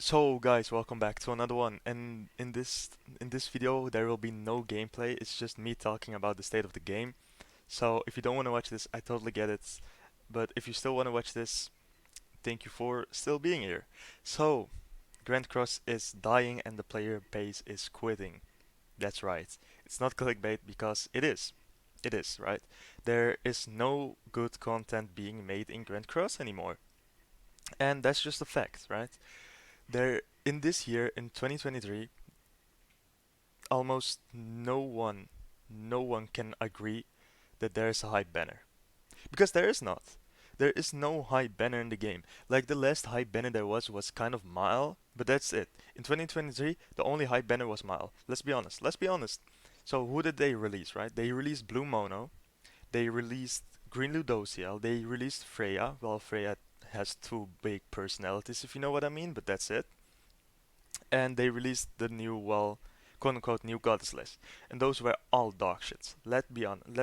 So guys, welcome back to another one. And in this video there will be no gameplay. It's just me talking about the state of the game. So if you don't want to watch this, I totally get it. But if you still want to watch this, thank you for still being here. So, Grand Cross is dying and the player base is quitting. That's right. It's not clickbait because it is. It is, right? There is no good content being made in Grand Cross anymore. And that's just a fact, right? There in this year in 2023 almost no one can agree that there is a hype banner. Because there is not. There is no hype banner in the game. Like the last hype banner there was kind of Mile, but that's it. In 2023, the only hype banner was Mile. Let's be honest. Let's be honest. So who did they release, right? They released Blue Mono, they released Green Ludociel, they released Freya. Well, Freya has two big personalities, if you know what I mean, but that's it. And they released the new, well, quote unquote, new goddess list, and those were all dog shits. Let's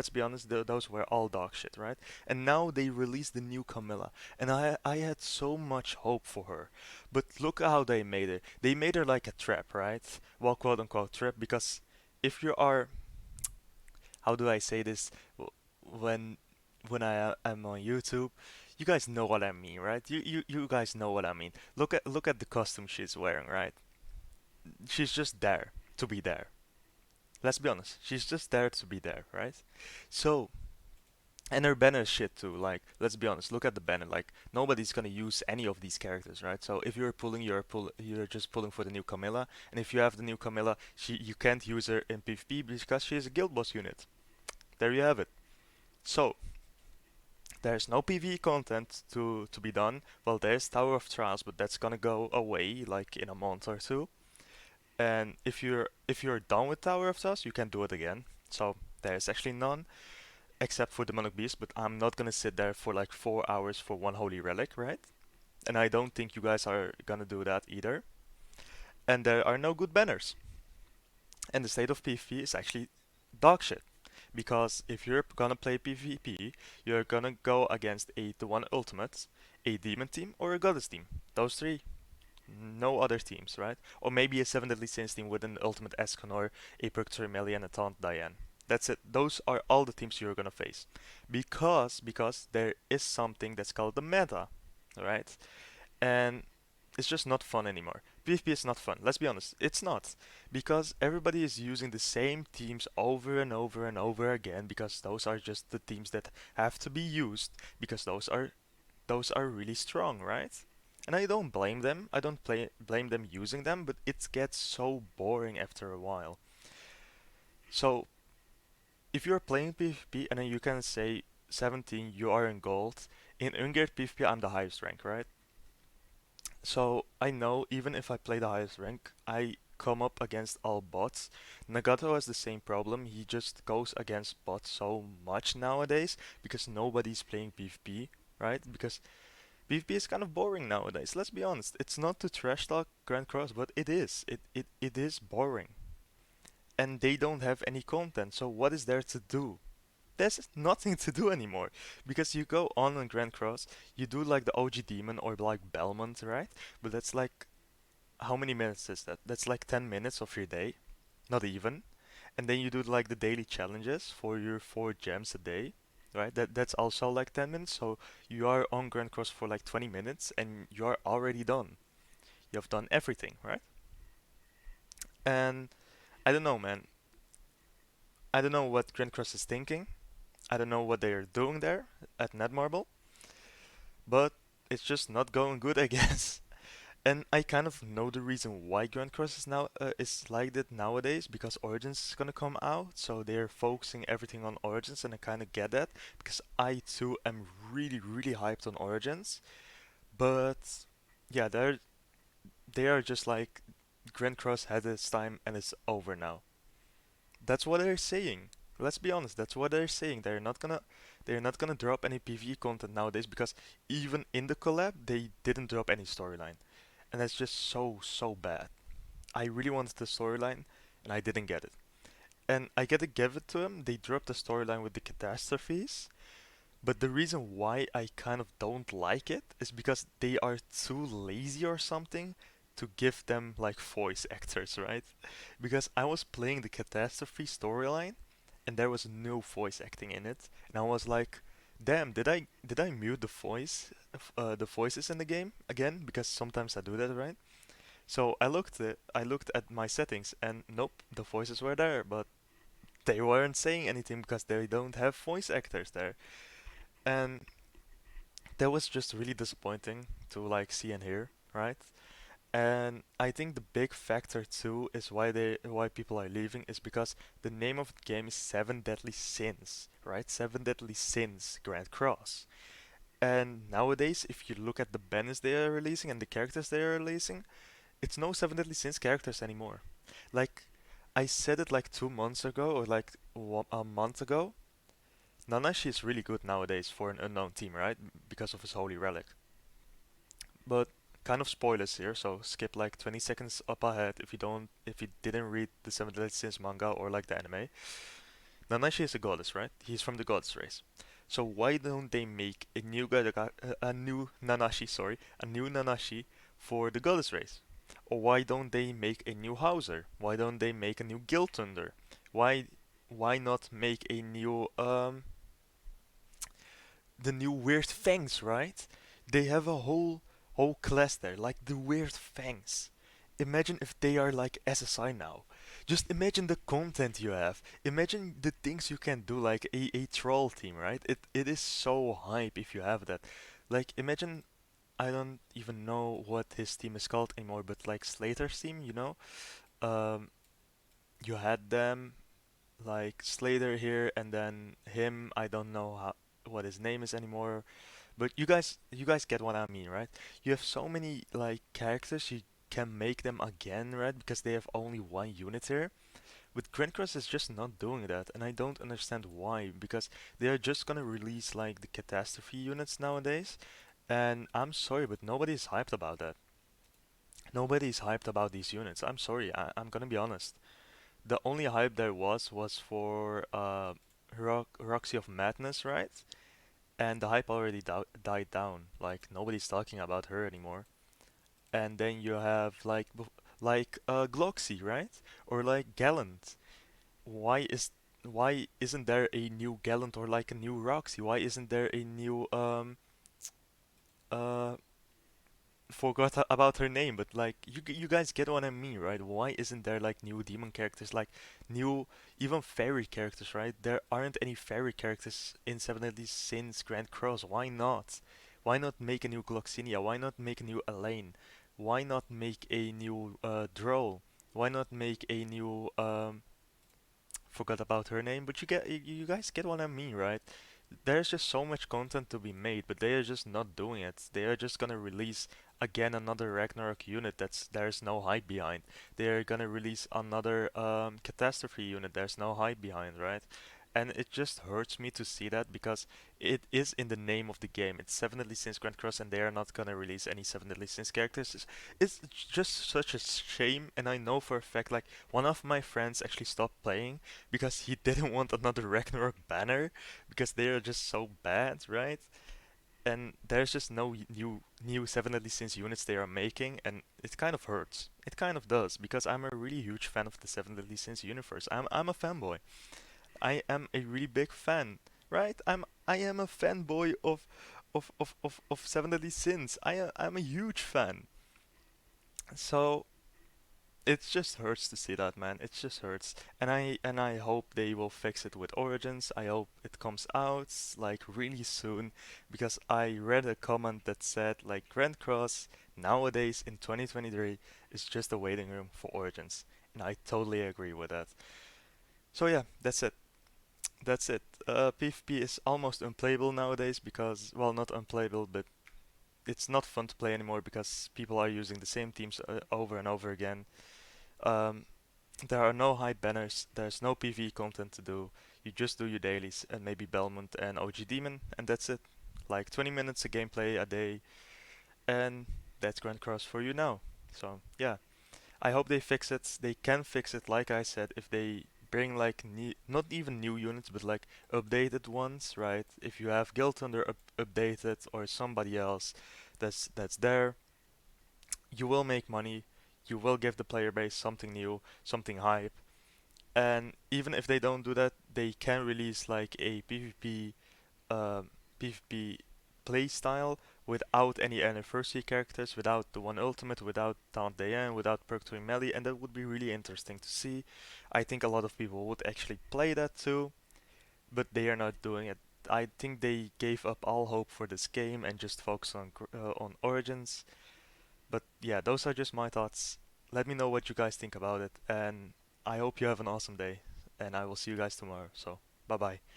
be honest, those were all dog shit, right? And now they released the new Camilla, and I had so much hope for her, but look how they made it. They made her like a trap, right? Well, quote unquote trap, because if you are, how do I say this? When I am on YouTube, you guys know what I mean, right? You guys know what I mean. Look at the costume she's wearing, right? She's just there to be there. Let's be honest. She's just there to be there, right? So, and her banner is shit too. Like, let's be honest. Look at the banner. Like, nobody's gonna use any of these characters, right? So if you're pulling, you're just pulling for the new Camilla. And if you have the new Camilla, you can't use her in PvP because she is a guild boss unit. There you have it. So there's no PvE content to be done. Well, there's Tower of Trials, but that's gonna go away like in a month or two. And if you're done with Tower of Toss, you can do it again. So there's actually none except for Demonic Beast, but I'm not gonna sit there for like 4 hours for one holy relic, right? And I don't think you guys are gonna do that either. And there are no good banners. And the state of PvP is actually dog shit. Because if you're gonna play PvP, you're gonna go against a 1 ultimate, a demon team, or a goddess team. Those three. No other teams, right? Or maybe a 7 Deadly Sins team with an Ultimate Escanor, a Purgatory Melee, and a Taunt Diane. That's it. Those are all the teams you're gonna face. Because there is something that's called the meta, right? And it's just not fun anymore. PvP is not fun. Let's be honest, it's not. Because everybody is using the same teams over and over and over again because those are just the teams that have to be used because those are really strong, right? And I don't blame them. I don't blame them using them, but it gets so boring after a while. So if you're playing PvP and then you can say 17, you are in gold. In Ungert PvP, I'm the highest rank, right? So I know even if I play the highest rank, I come up against all bots. Nagato has the same problem. He just goes against bots so much nowadays because nobody's playing PvP, right? Because PvP is kind of boring nowadays. Let's be honest. It's not to trash talk Grand Cross, but it is. It is boring. And they don't have any content. So what is there to do? There's nothing to do anymore. Because you go on Grand Cross, you do like the OG Demon or like Belmont, right? But that's like, how many minutes is that? That's like 10 minutes of your day. Not even. And then you do like the daily challenges for your 4 gems a day, right? That's also like 10 minutes. So you are on Grand Cross for like 20 minutes and you are already done. You have done everything, right? And I don't know, man. I don't know what Grand Cross is thinking. I don't know what they are doing there at Netmarble, but it's just not going good, I guess. And I kind of know the reason why Grand Cross is like that nowadays because Origins is gonna come out, so they're focusing everything on Origins, and I kind of get that because I too am really really hyped on Origins. But yeah, they are just like Grand Cross had its time and it's over now. That's what they're saying. Let's be honest, that's what they're saying. They're not gonna drop any PvE content nowadays because even in the collab they didn't drop any storyline. And that's just so bad. I really wanted the storyline and I didn't get it. And I gotta give it to them, they dropped the storyline with the catastrophes, but the reason why I kind of don't like it is because they are too lazy or something to give them like voice actors, right? Because I was playing the Catastrophe storyline and there was no voice acting in it, and I was like, "Damn, did I mute the voices in the game again? Because sometimes I do that, right?" So I looked at my settings, and nope, the voices were there, but they weren't saying anything because they don't have voice actors there, and that was just really disappointing to like see and hear, right? And I think the big factor too is why people are leaving is because the name of the game is Seven Deadly Sins, right? Seven Deadly Sins Grand Cross. And nowadays, if you look at the banners they are releasing and the characters they are releasing, it's no Seven Deadly Sins characters anymore. Like I said it like 2 months ago or like a month ago. Nanashi is really good nowadays for an unknown team, right? Because of his holy relic. But kind of spoilers here, so skip like 20 seconds up ahead if you didn't read the Seven Deadly Sins manga or like the anime. Nanashi is a goddess, right? He's from the goddess race. So why don't they make a new Nanashi, sorry, a new Nanashi for the goddess race? Or why don't they make a new Hauser? Why don't they make a new Gilthunder? Why why not make a new the new Weird Fangs, right? They have a whole class there, like the Weird Fangs. Imagine if they are like SSI now. Just imagine the content you have. Imagine the things you can do like a troll team, right? It is so hype if you have that. Like imagine I don't even know what his team is called anymore, but like Slater's team, you know? Um you had them like Slater here and then him, I don't know what his name is anymore. But you guys get what I mean, right? You have so many like characters you can make them again, right? Because they have only one unit here. But Grand Cross is just not doing that, and I don't understand why. Because they are just gonna release like the catastrophe units nowadays, and I'm sorry, but nobody's hyped about that. Nobody's hyped about these units. I'm sorry, I'm gonna be honest. The only hype there was for Roxy of Madness, right? And the hype already died down. Like nobody's talking about her anymore. And then you have like Gloxy, right? Or like Gallant. Why is why isn't there a new Gallant or like a new Roxy? Why isn't there a new uh forgot about her name, but like you guys get what I mean, right? Why isn't there like new demon characters, like new even fairy characters, right? There aren't any fairy characters in Seven Deadly Sins Grand Cross. Why not? Why not make a new Gloxinia? Why not make a new Elaine? Why not make a new Droll? Why not make a new forgot about her name, but you guys get what I mean, right? There's just so much content to be made, but they are just not doing it. They are just gonna release again another Ragnarok unit that's there's no hype behind. They are gonna release another catastrophe unit there's no hype behind, right? And it just hurts me to see that because it is in the name of the game. It's Seven Deadly Sins Grand Cross, and they are not gonna release any Seven Deadly Sins characters. It's just such a shame, and I know for a fact, like one of my friends actually stopped playing because he didn't want another Ragnarok banner because they are just so bad, right? And there's just no new Seven Deadly Sins units they are making, and it kind of hurts. It kind of does because I'm a really huge fan of the Seven Deadly Sins universe. I'm a fanboy. I am a really big fan, right? I am a fanboy of Seven Deadly Sins. I'm a huge fan. So it just hurts to see that, man. It just hurts. And I hope they will fix it with Origins. I hope it comes out like really soon because I read a comment that said like Grand Cross nowadays in 2023 is just a waiting room for Origins. And I totally agree with that. So yeah, that's it. That's it. PvP is almost unplayable nowadays because, well, not unplayable, but it's not fun to play anymore because people are using the same teams over and over again. Um, there are no high banners, there's no PvE content to do. You just do your dailies and maybe Belmont and OG Demon, and that's it. Like 20 minutes of gameplay a day, and that's Grand Cross for you now. So, yeah. I hope they fix it. They can fix it, like I said, if they bring like not even new units, but like updated ones, right? If you have Guild Thunder updated or somebody else that's there, you will make money. you will give the player base something new, something hype. And even if they don't do that, they can release like a uh, PvP play style without any anniversary characters, without the one ultimate, without Taunt Dayan, without Perk to melee, and that would be really interesting to see. I think a lot of people would actually play that too, but they are not doing it. I think they gave up all hope for this game and just focus on Origins. But yeah, those are just my thoughts. Let me know what you guys think about it, and I hope you have an awesome day. And I will see you guys tomorrow. So, bye bye.